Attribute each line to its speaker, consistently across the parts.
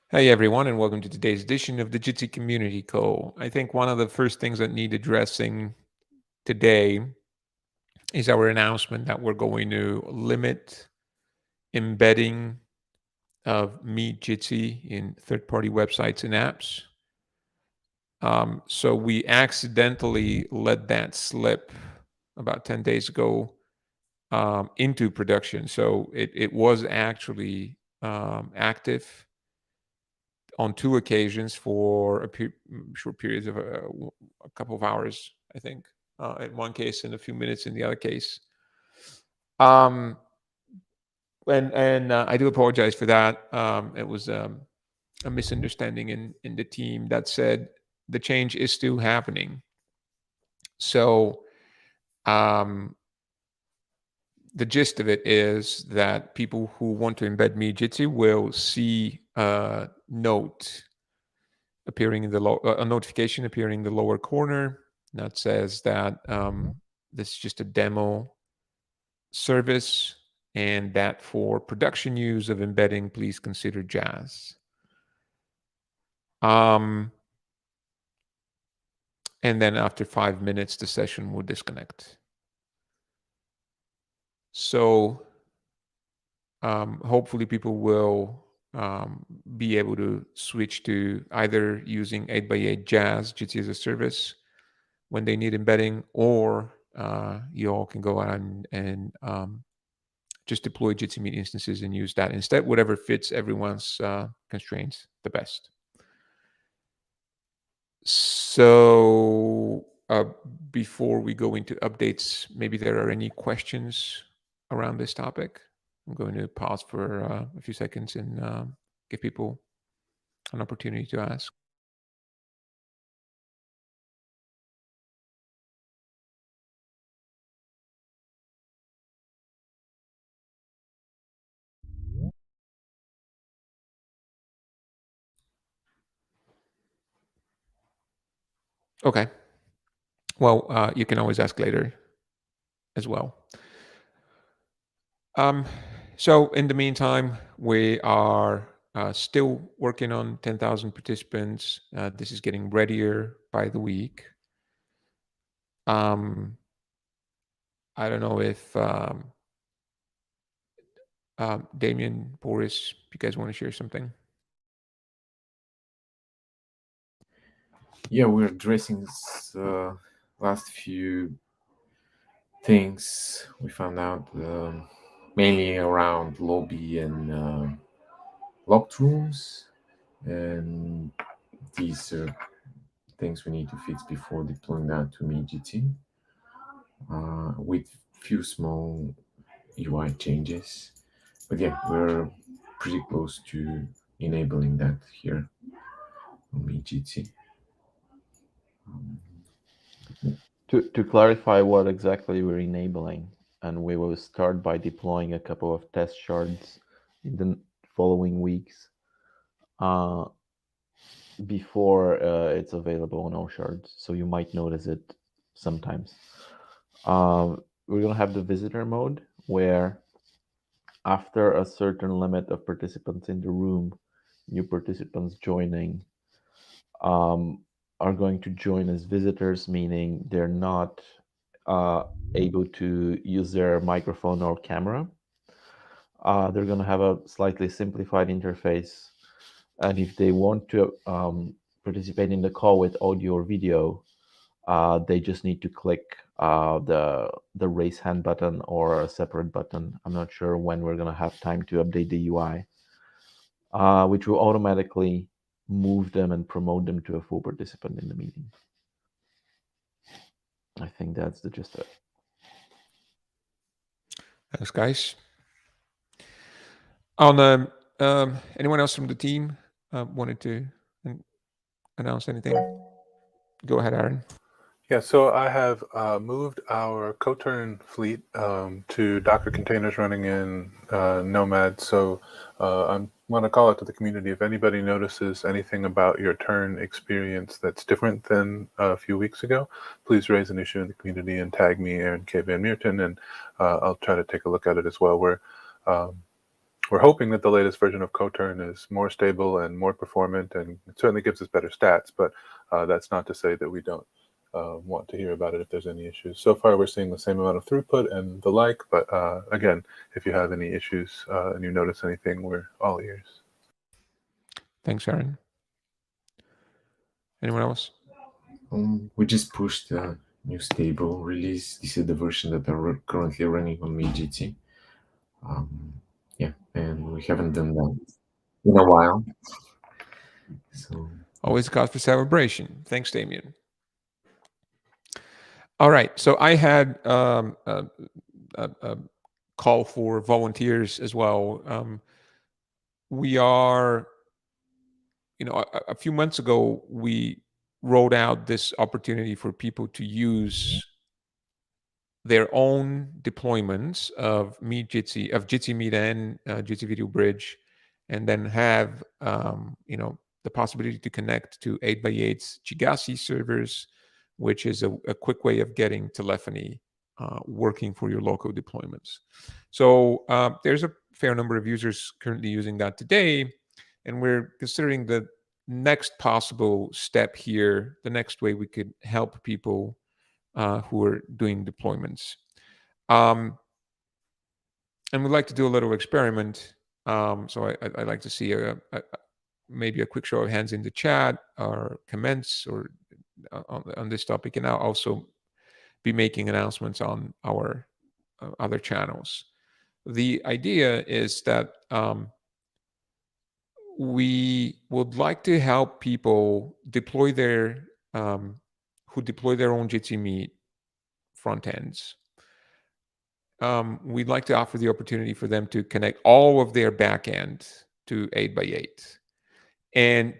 Speaker 1: Hey everyone, and welcome to today's edition of the Jitsi Community Call. I think one of the first things that need addressing today is our announcement that we're going to limit embedding of Meet Jitsi in third-party websites and apps. So we accidentally let that slip about 10 days ago into production. So it was actually active on two occasions for short periods of a couple of hours, I think. In one case, in a few minutes. In the other case, um, and I do apologize for that. It was a misunderstanding in the team. That said, the change is still happening. So um, the gist of it is that people who want to embed me Jitsi will see a note appearing in the a notification appearing in the lower corner that says that this is just a demo service, and that for production use of embedding, please consider Jazz. Um, and then after 5 minutes, the session will disconnect. So hopefully people will be able to switch to either using 8x8 Jazz, Jitsi as a service, when they need embedding, or you all can go out and just deploy Jitsi Meet instances and use that instead, whatever fits everyone's constraints the best. So before we go into updates, maybe there are any questions around this topic. I'm going to pause for a few seconds and give people an opportunity to ask. Okay. Well, you can always ask later as well. Um, so in the meantime, we are still working on 10,000 participants. This is getting readier by the week. I don't know if Damien, Boris, you guys want to share something?
Speaker 2: Yeah, we're addressing last few things we found out, mainly around lobby and locked rooms, and these are things we need to fix before deploying that to MeGT, with few small UI changes. But yeah, we're pretty close to enabling that here on MeGT.
Speaker 3: To clarify what exactly we're enabling, and we will start by deploying a couple of test shards in the following weeks uh, before it's available on all shards. So you might notice it sometimes. We're going to have the visitor mode where after a certain limit of participants in the room, new participants joining um, are going to join as visitors, meaning they're not uh, able to use their microphone or camera. They're going to have a slightly simplified interface. And if they want to participate in the call with audio or video, they just need to click the raise hand button or a separate button. I'm not sure when we're going to have time to update the UI, which will automatically move them and promote them to a full participant in the meeting. I think that's the gist of it.
Speaker 1: Thanks, guys. On anyone else from the team wanted to announce anything? Go ahead, Aaron.
Speaker 4: Yeah, so I have moved our Coturn fleet to Docker containers running in Nomad. So I want to call out to the community, if anybody notices anything about your turn experience that's different than a few weeks ago, please raise an issue in the community and tag me, Aaron K. Van Meerten, and I'll try to take a look at it as well. we're hoping that the latest version of Coturn is more stable and more performant, and it certainly gives us better stats. But that's not to say that we don't want to hear about it if there's any issues. So far, we're seeing the same amount of throughput and the like. But again, if you have any issues and you notice anything, we're all ears.
Speaker 1: Thanks, Aaron. Anyone else?
Speaker 2: We just pushed the new stable release. This is the version that are currently running on Jitsi. Yeah, and we haven't done that in a while. So
Speaker 1: Always a cause for celebration. Thanks, Damien. All right. So I had a call for volunteers as well. We are, a few months ago, we rolled out this opportunity for people to use their own deployments of Jitsi, of Jitsi Meet and Jitsi Video Bridge, and then have the possibility to connect to 8x8's Gigassi servers, which is a quick way of getting telephony working for your local deployments. So there's a fair number of users currently using that today, and we're considering the next possible step here, the next way we could help people who are doing deployments. And we'd like to do a little experiment. So I'd like to see maybe a quick show of hands in the chat or comments or on this topic. And I'll also be making announcements on our other channels. The idea is that we would like to help people deploy who deploy their own Jitsi Meet front ends. We'd like to offer the opportunity for them to connect all of their backend to 8x8. And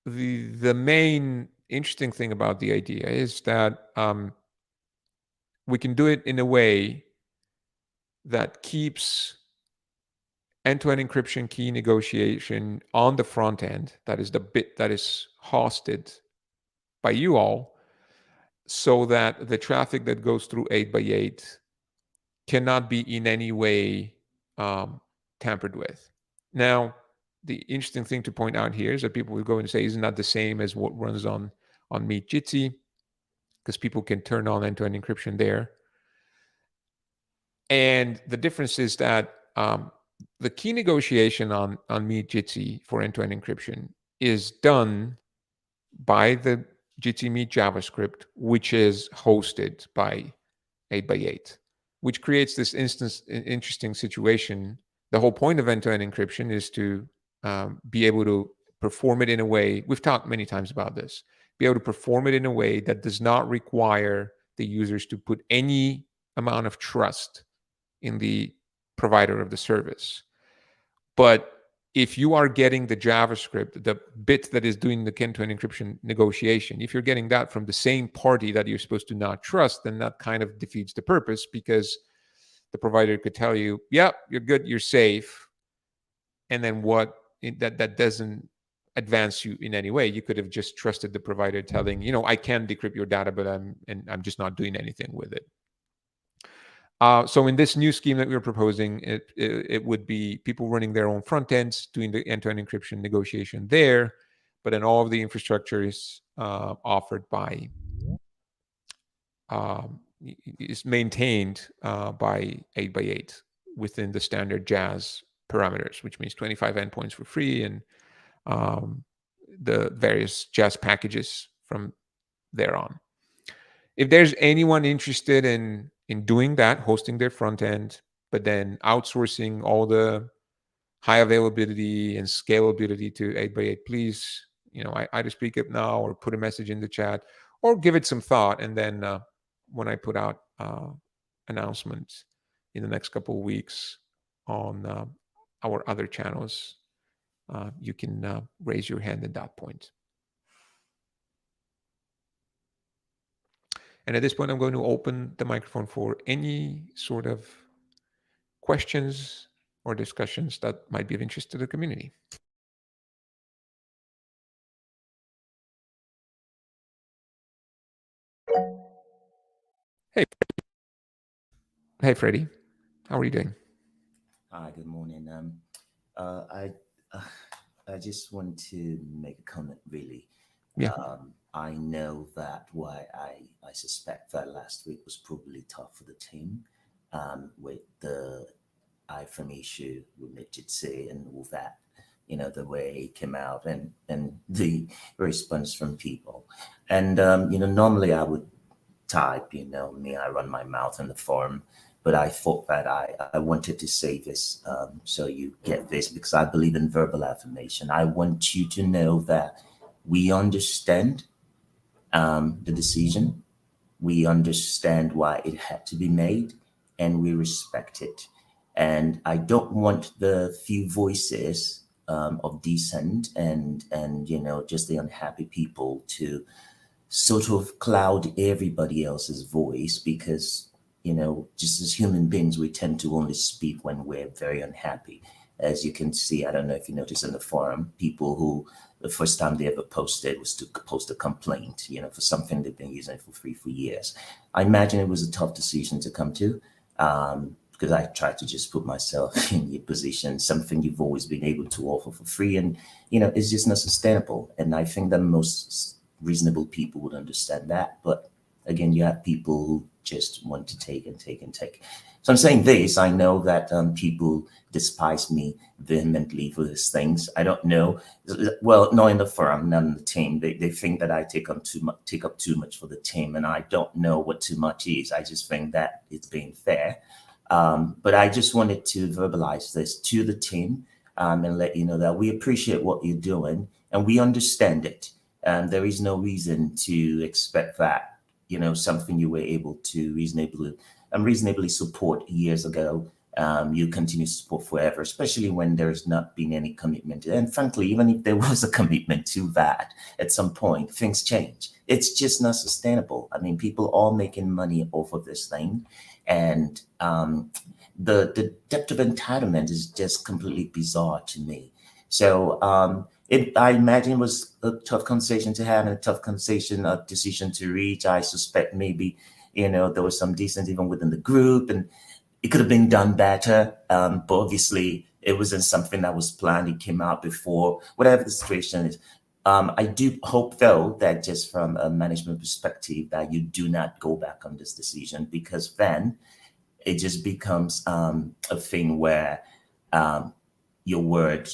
Speaker 1: the main interesting thing about the idea is that we can do it in a way that keeps end-to-end encryption key negotiation on the front end, that is the bit that is hosted by you all, so that the traffic that goes through 8x8 cannot be in any way tampered with. Now, the interesting thing to point out here is that people will go and say, isn't that the same as what runs on Meet Jitsi? Because people can turn on end-to-end encryption there. And the difference is that the key negotiation on Meet Jitsi for end-to-end encryption is done by the Jitsi Meet JavaScript, which is hosted by 8x8, which creates this interesting situation. The whole point of end-to-end encryption is to be able to perform it in a way, we've talked many times about this, be able to perform it in a way that does not require the users to put any amount of trust in the provider of the service. But if you are getting the JavaScript, the bit that is doing the end-to-end encryption negotiation, if you're getting that from the same party that you're supposed to not trust, then that kind of defeats the purpose, because the provider could tell you, yep, you're good, you're safe. And then that doesn't advance you in any way. You could have just trusted the provider telling, I can decrypt your data, but I'm just not doing anything with it. So in this new scheme that we're proposing, it would be people running their own front ends, doing the end-to-end encryption negotiation there, but then all of the infrastructure is offered by, is maintained by 8x8 within the standard JAS parameters, which means 25 endpoints for free and the various JAS packages from there on. If there's anyone interested in doing that, hosting their front end, but then outsourcing all the high availability and scalability to 8x8, please, either speak up now or put a message in the chat or give it some thought. And then when I put out announcements in the next couple of weeks on our other channels, you can raise your hand at that point. And at this point, I'm going to open the microphone for any sort of questions or discussions that might be of interest to the community. Hey, Freddie, how are you doing?
Speaker 5: Hi, good morning. Uh, I uh, I just want to make a comment. Really,
Speaker 1: Yeah.
Speaker 5: I know that why I suspect that last week was probably tough for the team, with the iPhone issue with Jitsi and all that. You know, the way it came out and the response from people, and normally I would type, me, I run my mouth in the forum. But I thought that I wanted to say this, so you get this, because I believe in verbal affirmation. I want you to know that we understand the decision, we understand why it had to be made, and we respect it. And I don't want the few voices of dissent and just the unhappy people to sort of cloud everybody else's voice, because just as human beings we tend to only speak when we're very unhappy. As you can see, I don't know if you notice in the forum, people who the first time they ever posted was to post a complaint, for something they've been using for free for years. I imagine it was a tough decision to come to, because I tried to just put myself in your position, something you've always been able to offer for free, and it's just not sustainable. And I think that most reasonable people would understand that. But again, you have people who just want to take and take and take. So I'm saying this. I know that people despise me vehemently for these things. I don't know. Well, not in the firm, not in the team. They think that I take up too much for the team, and I don't know what too much is. I just think that it's being fair. But I just wanted to verbalize this to the team, and let you know that we appreciate what you're doing and we understand it. And there is no reason to expect that, something you were able to reasonably support years ago, you continue to support forever, especially when there's not been any commitment. And frankly, even if there was a commitment to that, at some point, things change. It's just not sustainable. I mean, people are making money off of this thing. And the depth of entitlement is just completely bizarre to me. So I imagine it was a tough conversation to have and a tough conversation, a decision to reach. I suspect maybe, there was some dissent even within the group, and it could have been done better. But obviously, it wasn't something that was planned. It came out before, whatever the situation is. I do hope, though, that just from a management perspective, that you do not go back on this decision, because then it just becomes a thing where your word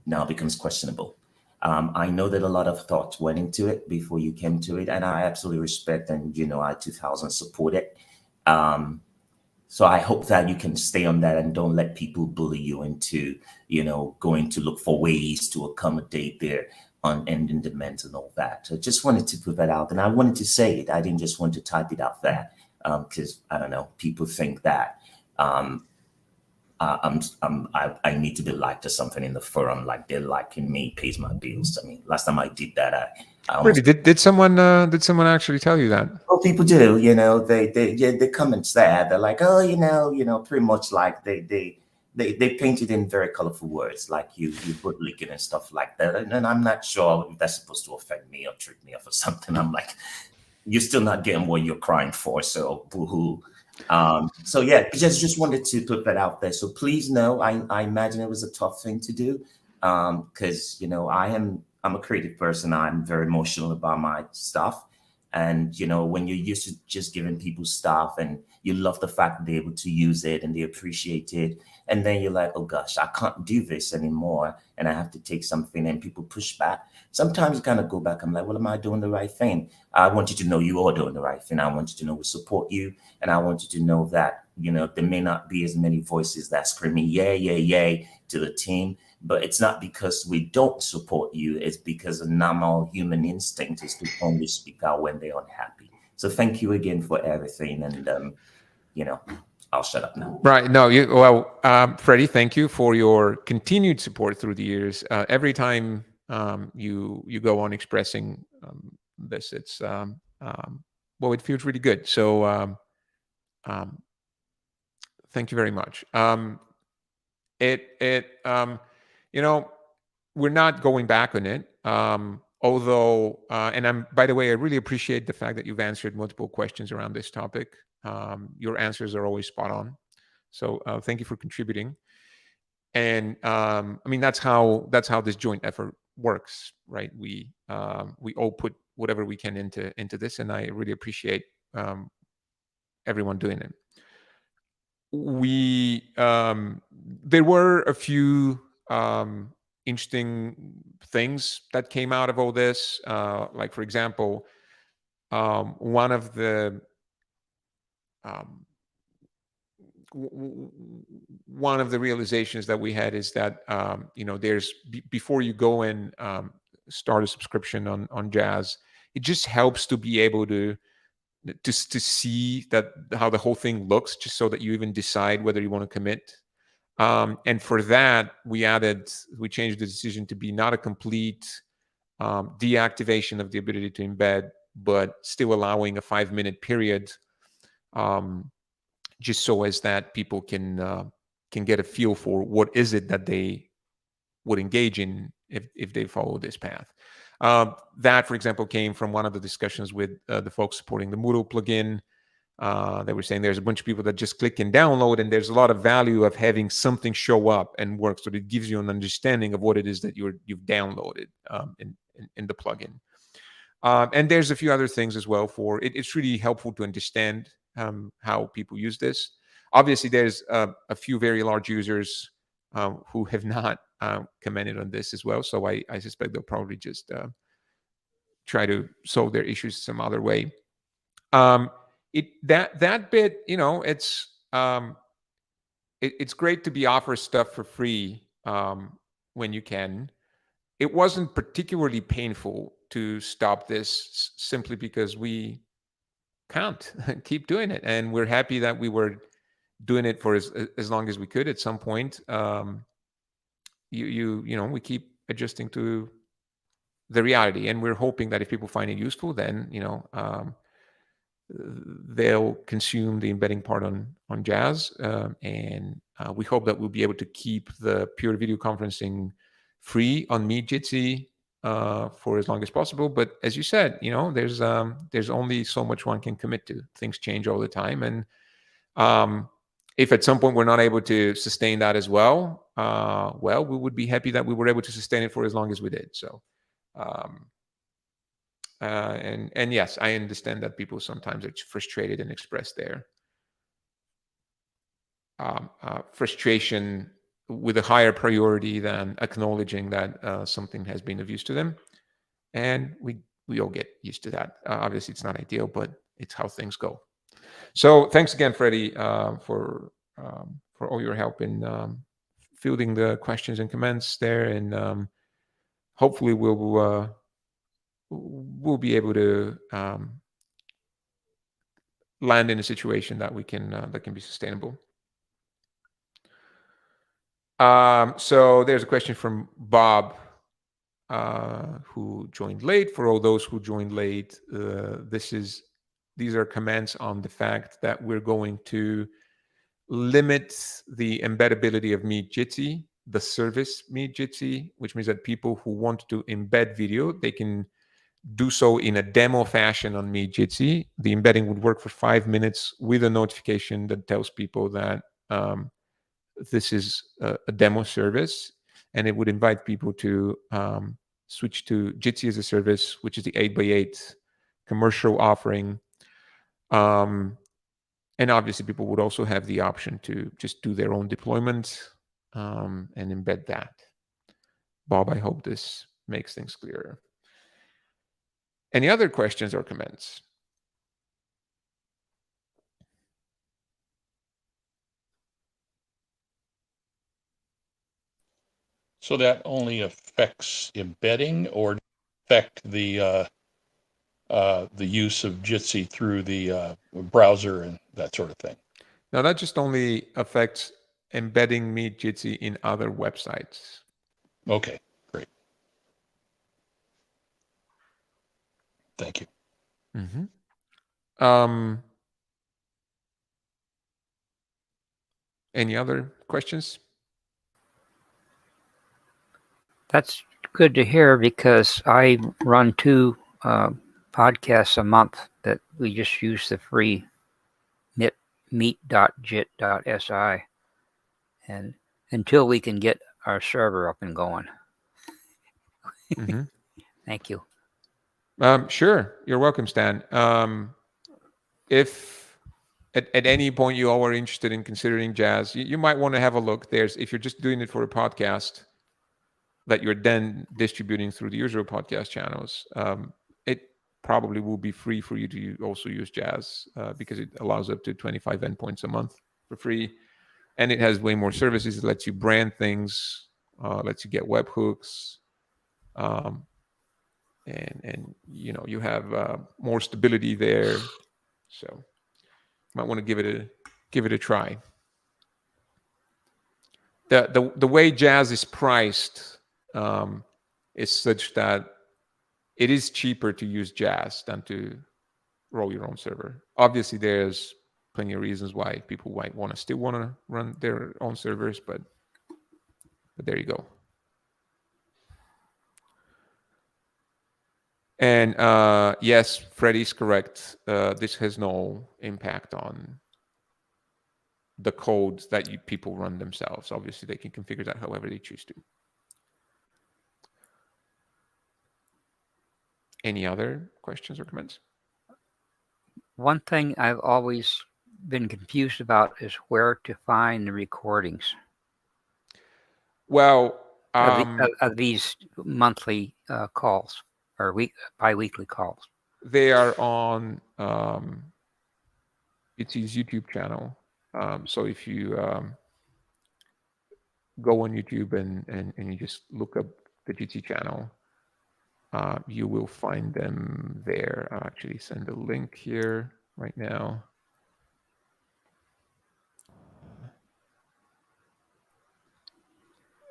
Speaker 5: now becomes questionable. I know that a lot of thought went into it before you came to it, and I absolutely respect and I 2000 support it. So I hope that you can stay on that and don't let people bully you into going to look for ways to accommodate their unending demands and all that. So I just wanted to put that out, and I wanted to say it. I didn't just want to type it out there, because I don't know, people think that I need to be liked or something in the forum, like they're liking me pays my bills. I mean, last time I did that, I
Speaker 1: Really?
Speaker 5: almost.
Speaker 1: Did someone actually tell you that?
Speaker 5: Well, people do, the comments there, they're like, oh, pretty much like they paint it in very colorful words, like you put licking and stuff like that. And I'm not sure if that's supposed to affect me or trip me up or something. I'm like, you're still not getting what you're crying for, so boo-hoo. So yeah, just wanted to put that out there. So please know, I imagine it was a tough thing to do, because I'm a creative person. I'm very emotional about my stuff, and when you're used to just giving people stuff and you love the fact that they're able to use it and they appreciate it, and then you're like, oh gosh, I can't do this anymore, and I have to take something, and people push back. Sometimes you kind of go back. I'm like, well, am I doing the right thing? I want you to know you are doing the right thing. I want you to know we support you. And I want you to know that, there may not be as many voices that screaming, yay, yay, yay to the team. But it's not because we don't support you. It's because a normal human instinct is to only speak out when they're unhappy. So thank you again for everything. And, I'll shut up now.
Speaker 1: Right. No, Freddie, thank you for your continued support through the years. Every time you go on expressing this, it's it feels really good. So thank you very much. We're not going back on it. Although, and by the way, I really appreciate the fact that you've answered multiple questions around this topic. Your answers are always spot on. So thank you for contributing. And I mean, that's how this joint effort works, right? We all put whatever we can into this, and I really appreciate everyone doing it. There were a few interesting things that came out of all this. Like, for example, one of the one of the realizations that we had is that there's before you go and start a subscription on Jazz, it just helps to be able to see that how the whole thing looks, just so that you even decide whether you want to commit. And for that, we changed the decision to be not a complete deactivation of the ability to embed, but still allowing a 5-minute period, just so as that people can get a feel for what is it that they would engage in if they follow this path. That, for example, came from one of the discussions with the folks supporting the Moodle plugin. They were saying there's a bunch of people that just click and download, and there's a lot of value of having something show up and work, so that it gives you an understanding of what it is that you've downloaded in the plugin. And there's a few other things as well. It's really helpful to understand how people use this. Obviously, there's a few very large users who have not commented on this as well, so I suspect they'll probably just try to solve their issues some other way. That bit, it's great to be offered stuff for free when you can. It wasn't particularly painful to stop this, simply because we can't keep doing it, and we're happy that we were doing it for as long as we could. At some point, we keep adjusting to the reality, and we're hoping that if people find it useful, then they'll consume the embedding part on Jazz, and we hope that we'll be able to keep the pure video conferencing free on Meet Jitsi for as long as possible. But as you said, there's only so much one can commit to. Things change all the time, and if at some point we're not able to sustain that as well, we would be happy that we were able to sustain it for as long as we did. So. And yes, I understand that people sometimes are frustrated and express their frustration with a higher priority than acknowledging that something has been of use to them. And we all get used to that. Obviously, it's not ideal, but it's how things go. So thanks again, Freddie, for all your help in fielding the questions and comments there. And hopefully we'll be able to land in a situation that we can that can be sustainable. So there's a question from Bob, who joined late. For all those who joined late, these are comments on the fact that we're going to limit the embeddability of Meet Jitsi, the service Meet Jitsi, which means that people who want to embed video, they can do so in a demo fashion on Meet Jitsi. The embedding would work for 5 minutes with a notification that tells people that this is a demo service, and it would invite people to switch to Jitsi as a service, which is the 8x8 commercial offering. And obviously, people would also have the option to just do their own deployment and embed that. Bob, I hope this makes things clearer. Any other questions or comments?
Speaker 6: So that only affects embedding, or affect the use of Jitsi through the browser and that sort of thing?
Speaker 1: Now, that just only affects embedding Meet Jitsi in other websites.
Speaker 6: Okay, great. Thank you.
Speaker 1: Mm-hmm. Any other questions?
Speaker 7: That's good to hear, because I run 2 podcasts a month that we just use the free meet.jit.si. And until we can get our server up and going.
Speaker 1: Mm-hmm.
Speaker 7: Thank you.
Speaker 1: Sure. You're welcome, Stan. If at any point you all are interested in considering Jazz, you might want to have a look. If you're just doing it for a podcast that you're then distributing through the usual podcast channels, it probably will be free for you to also use Jazz because it allows up to 25 endpoints a month for free. And it has way more services. It lets you brand things, lets you get webhooks. And you have more stability there, so might want to give it a try. The way Jazz is priced is such that it is cheaper to use Jazz than to roll your own server. Obviously, there's plenty of reasons why people might still want to run their own servers, but there you go. And yes, Freddie's correct. This has no impact on the codes that people run themselves. Obviously, they can configure that however they choose to. Any other questions or comments?
Speaker 7: One thing I've always been confused about is where to find the recordings
Speaker 1: Well,
Speaker 7: of these monthly calls or bi-weekly calls.
Speaker 1: they are on Jitsi's YouTube channel. So if you go on YouTube and you just look up the Jitsi channel, you will find them there. I'll actually send a link here right now.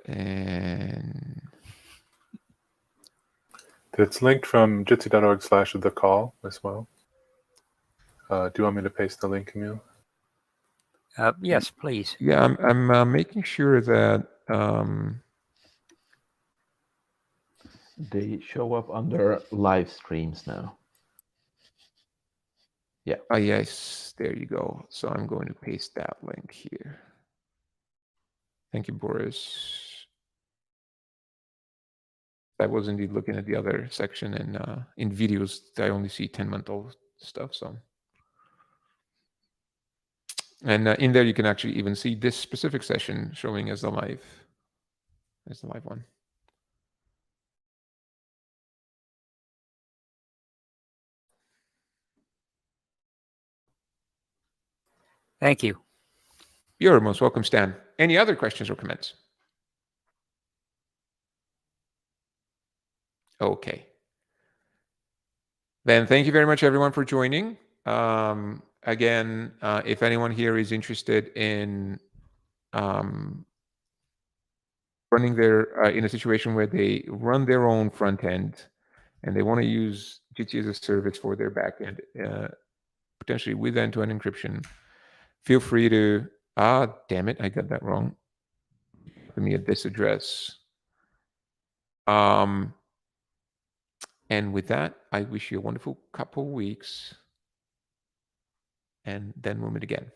Speaker 1: And
Speaker 4: It's linked from jitsi.org/the call as well. Do you want me to paste the link, Emil?
Speaker 7: Yes, please.
Speaker 1: yeah, I'm making sure that
Speaker 3: They show up under live streams now. Yeah.
Speaker 1: yes, there you go. So I'm going to paste that link here. Thank you, Boris. I was indeed looking at the other section, and in videos, I only see 10-month-old stuff. So, and in there, you can actually even see this specific session showing as the live one.
Speaker 7: Thank you.
Speaker 1: You're most welcome, Stan. Any other questions or comments? Okay. Then thank you very much, everyone, for joining. Again, if anyone here is interested in running in a situation where they run their own front end and they want to use Jitsi as a service for their backend, potentially with end-to-end encryption, feel free to, damn it, I got that wrong. Let me at this address. And with that, I wish you a wonderful couple weeks, and then we'll meet again.